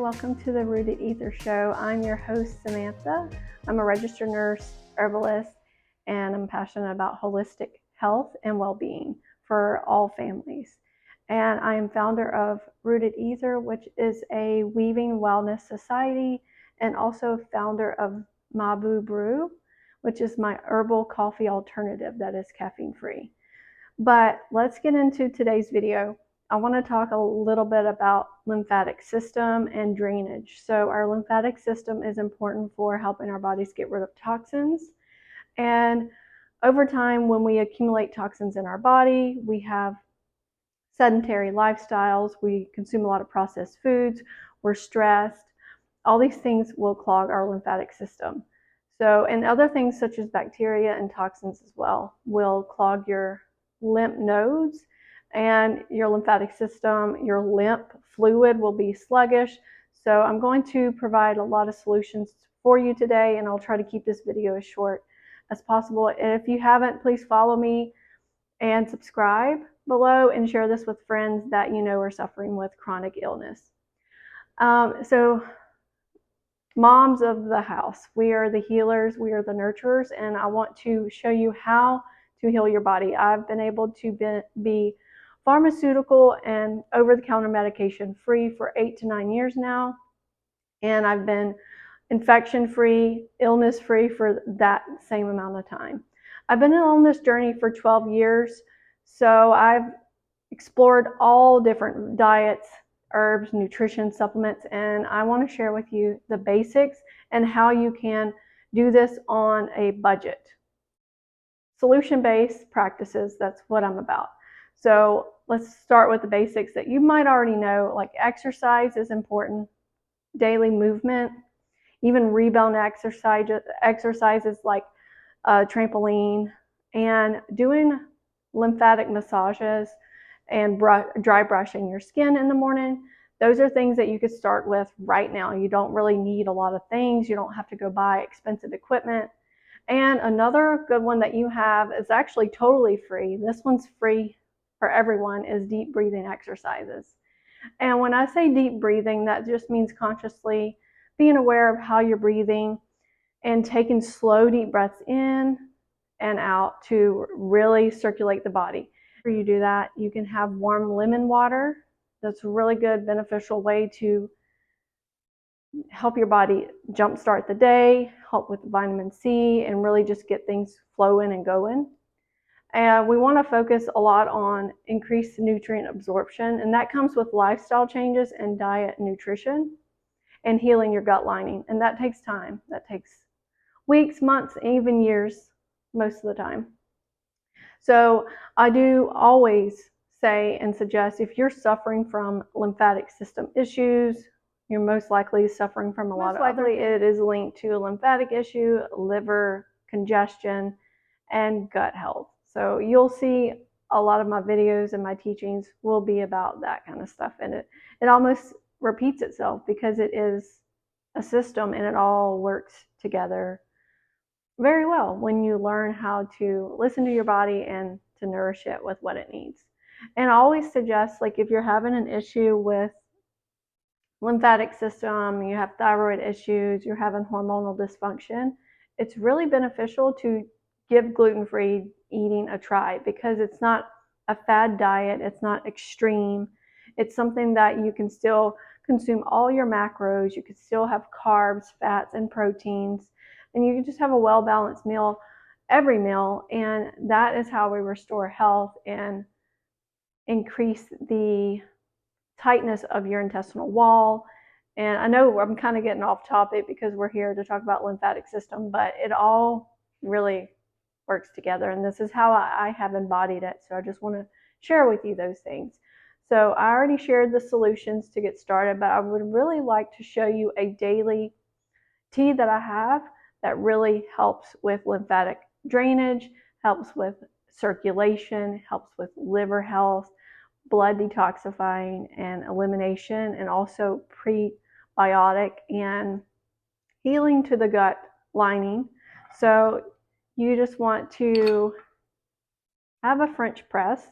welcome to the Rooted Ether Show. I'm your host, Samantha. I'm a registered nurse, herbalist, and I'm passionate about holistic health and well-being for all families. And I am founder of Rooted Ether, which is a weaving wellness society, and also founder of Mabu Brew, which is my herbal coffee alternative that is caffeine-free. But let's get into today's video. I want to talk a little bit about lymphatic system and drainage. So our lymphatic system is important for helping our bodies get rid of toxins. And over time, when we accumulate toxins in our body, we have sedentary lifestyles, we consume a lot of processed foods, we're stressed. All these things will clog our lymphatic system. So, and other things such as bacteria and toxins as well will clog your lymph nodes and your lymphatic system. Your lymph fluid will be sluggish. So I'm going to provide a lot of solutions for you today, and I'll try to keep this video as short as possible. And if you haven't, please follow me and subscribe below and share this with friends that you know are suffering with chronic illness. So moms of the house, we are the healers, we are the nurturers, and I want to show you how to heal your body. I've been able to be pharmaceutical and over-the-counter medication free for 8 to 9 years now, and I've been infection-free, illness-free for that same amount of time. I've been on this journey for 12 years, so I've explored all different diets, herbs, nutrition, supplements, and I want to share with you the basics and how you can do this on a budget. Solution-based practices, that's what I'm about. So let's start with the basics that you might already know, like exercise is important, daily movement, even rebound exercises like trampoline, and doing lymphatic massages and dry brushing your skin in the morning. Those are things that you could start with right now. You don't really need a lot of things. You don't have to go buy expensive equipment. And another good one that you have is actually totally free. This one's free for everyone, is deep breathing exercises. And when I say deep breathing, that just means consciously being aware of how you're breathing and taking slow, deep breaths in and out to really circulate the body. After you do that, you can have warm lemon water. That's a really good, beneficial way to help your body jumpstart the day, help with vitamin C, and really just get things flowing and going. And we want to focus a lot on increased nutrient absorption, and that comes with lifestyle changes and diet and nutrition and healing your gut lining. And that takes time. That takes weeks, months, even years most of the time. So I do always say and suggest, if you're suffering from lymphatic system issues, you're most likely suffering from a lot of other. It is linked to a lymphatic issue, liver congestion, and gut health. So you'll see a lot of my videos and my teachings will be about that kind of stuff. And it almost repeats itself because it is a system and it all works together very well when you learn how to listen to your body and to nourish it with what it needs. And I always suggest, like, if you're having an issue with lymphatic system, you have thyroid issues, you're having hormonal dysfunction, it's really beneficial to give gluten-free eating a try, because it's not a fad diet, it's not extreme, it's something that you can still consume all your macros, you can still have carbs, fats, and proteins, and you can just have a well-balanced meal every meal, and that is how we restore health and increase the tightness of your intestinal wall. And I know I'm kind of getting off topic because we're here to talk about lymphatic system, but it all really works together, and this is how I have embodied it. So I just want to share with you those things. So I already shared the solutions to get started, but I would really like to show you a daily tea that I have that really helps with lymphatic drainage, helps with circulation, helps with liver health, blood detoxifying and elimination, and also prebiotic and healing to the gut lining. So you just want to have a French press.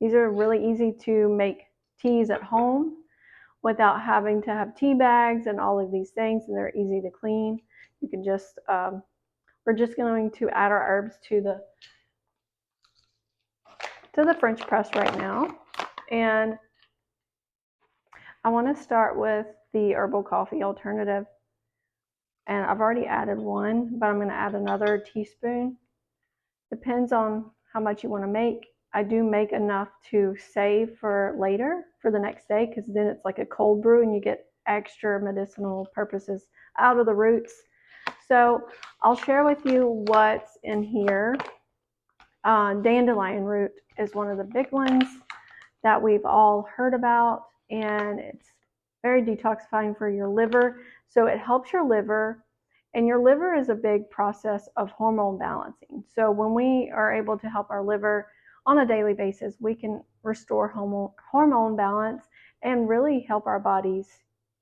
These are really easy to make teas at home, without having to have tea bags and all of these things, and they're easy to clean. You can just, we're just going to add our herbs to the French press right now. And I want to start with the herbal coffee alternative. And I've already added one, but I'm going to add another teaspoon. Depends on how much you want to make. I do make enough to save for later, for the next day, because then it's like a cold brew and you get extra medicinal purposes out of the roots. So I'll share with you what's in here. Dandelion root is one of the big ones that we've all heard about, and it's very detoxifying for your liver. So it helps your liver, and your liver is a big process of hormone balancing. So when we are able to help our liver on a daily basis, we can restore hormone balance and really help our bodies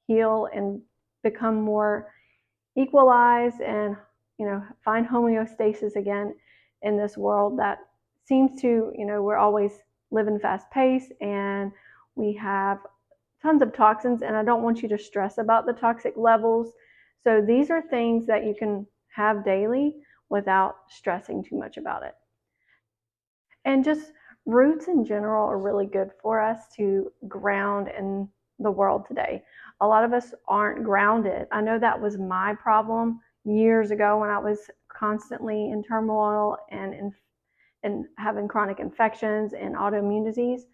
heal and become more equalized and, find homeostasis again in this world that seems to, we're always living fast pace and we have tons of toxins, and I don't want you to stress about the toxic levels. So these are things that you can have daily without stressing too much about it. And just roots in general are really good for us to ground in the world today. A lot of us aren't grounded. I know that was my problem years ago when I was constantly in turmoil and having chronic infections and autoimmune disease.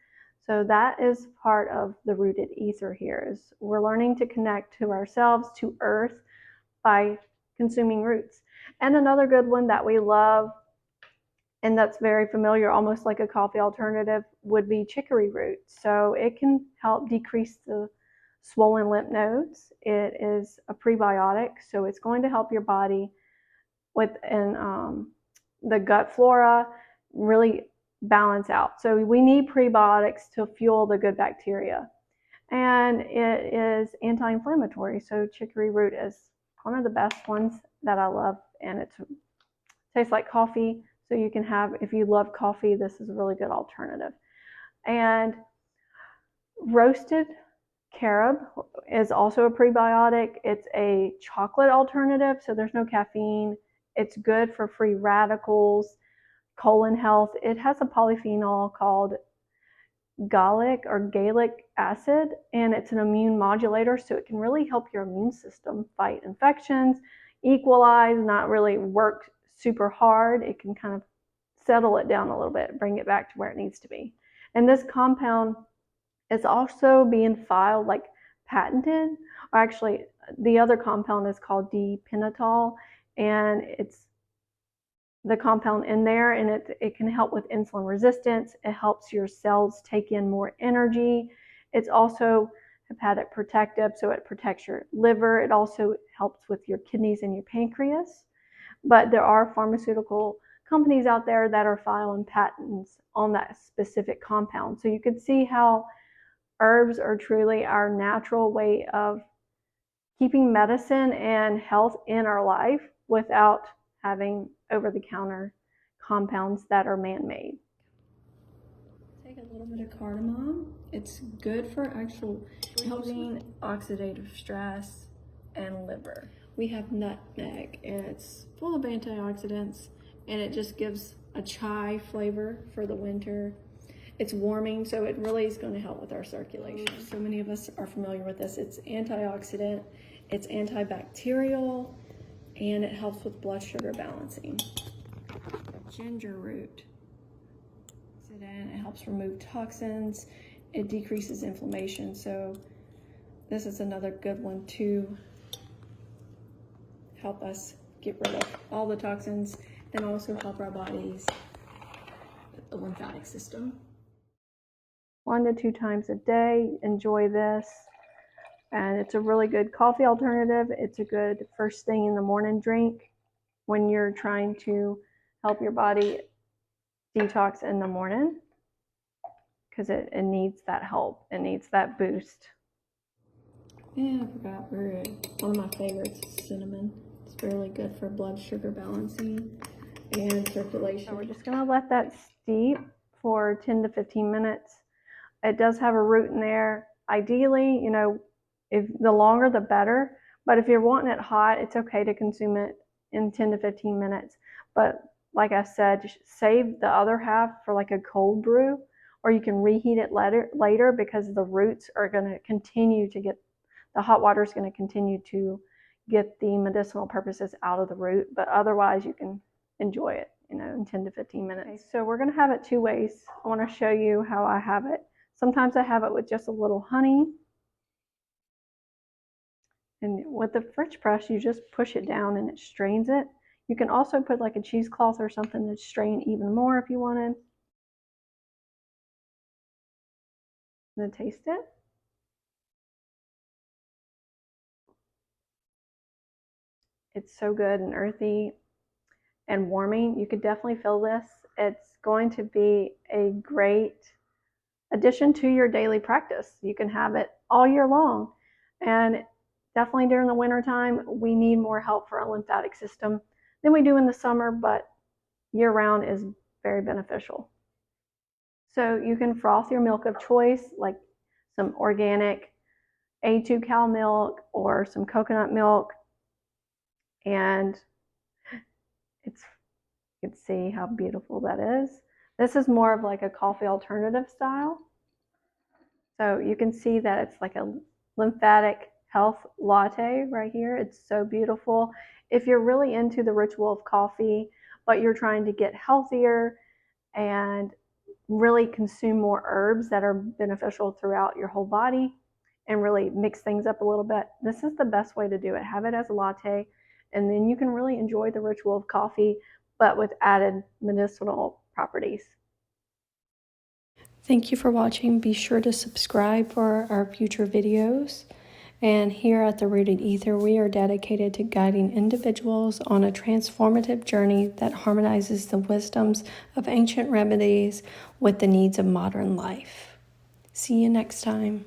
So that is part of the rooted ether here, is we're learning to connect to ourselves, to earth, by consuming roots. And another good one that we love, and that's very familiar, almost like a coffee alternative, would be chicory root. So it can help decrease the swollen lymph nodes. It is a prebiotic, so it's going to help your body within the gut flora really balance out. So we need prebiotics to fuel the good bacteria. And it is anti-inflammatory. So chicory root is one of the best ones that I love, and it tastes like coffee. So you can have, if you love coffee, this is a really good alternative. And roasted carob is also a prebiotic. It's a chocolate alternative, so there's no caffeine. It's good for free radicals, colon health. It has a polyphenol called gallic acid, and it's an immune modulator, so it can really help your immune system fight infections, equalize, not really work super hard. It can kind of settle it down a little bit, bring it back to where it needs to be. And this compound is also being filed, like patented, or actually the other compound is called D-pentatol, and it's the compound in there, and it can help with insulin resistance. It helps your cells take in more energy. It's also hepatic protective, so it protects your liver. It also helps with your kidneys and your pancreas. But there are pharmaceutical companies out there that are filing patents on that specific compound. So you can see how herbs are truly our natural way of keeping medicine and health in our life without having over-the-counter compounds that are man-made. Take a little bit of cardamom. It's good for actual helping oxidative stress and liver. We have nutmeg, and it's full of antioxidants, and it just gives a chai flavor for the winter. It's warming, so it really is going to help with our circulation. So many of us are familiar with this. It's antioxidant, it's antibacterial, and it helps with blood sugar balancing. Ginger root. It helps remove toxins. It decreases inflammation. So this is another good one to help us get rid of all the toxins and also help our bodies, the lymphatic system. 1 to 2 times a day. Enjoy this. And it's a really good coffee alternative. It's a good first thing in the morning drink when you're trying to help your body detox in the morning, because it needs that help. It needs that boost. And I forgot, one of my favorites is cinnamon. It's really good for blood sugar balancing and circulation. So we're just going to let that steep for 10 to 15 minutes. It does have a root in there. ideally, you know, if the longer the better, but if you're wanting it hot, it's okay to consume it in 10 to 15 minutes. But like I said, just save the other half for like a cold brew, or you can reheat it later because the roots are going to continue to get, the hot water is going to continue to get the medicinal purposes out of the root, but otherwise you can enjoy it, you know, in 10 to 15 minutes. Okay, so we're going to have it two ways. I want to show you how I have it. Sometimes I have it with just a little honey. And with the French press, you just push it down and it strains it. You can also put like a cheesecloth or something to strain even more if you wanted. And then taste it. It's so good and earthy and warming. You could definitely feel this. It's going to be a great addition to your daily practice. You can have it all year long. And definitely during the winter time, we need more help for our lymphatic system than we do in the summer, but year round is very beneficial. So you can froth your milk of choice, like some organic A2 cow milk or some coconut milk. And you can see how beautiful that is. This is more of like a coffee alternative style. So you can see that it's like a lymphatic health latte right here. It's so beautiful. If you're really into the ritual of coffee, but you're trying to get healthier and really consume more herbs that are beneficial throughout your whole body and really mix things up a little bit, this is the best way to do it. Have it as a latte, and then you can really enjoy the ritual of coffee, but with added medicinal properties. Thank you for watching. Be sure to subscribe for our future videos. And here at the Rooted Ether, we are dedicated to guiding individuals on a transformative journey that harmonizes the wisdoms of ancient remedies with the needs of modern life. See you next time.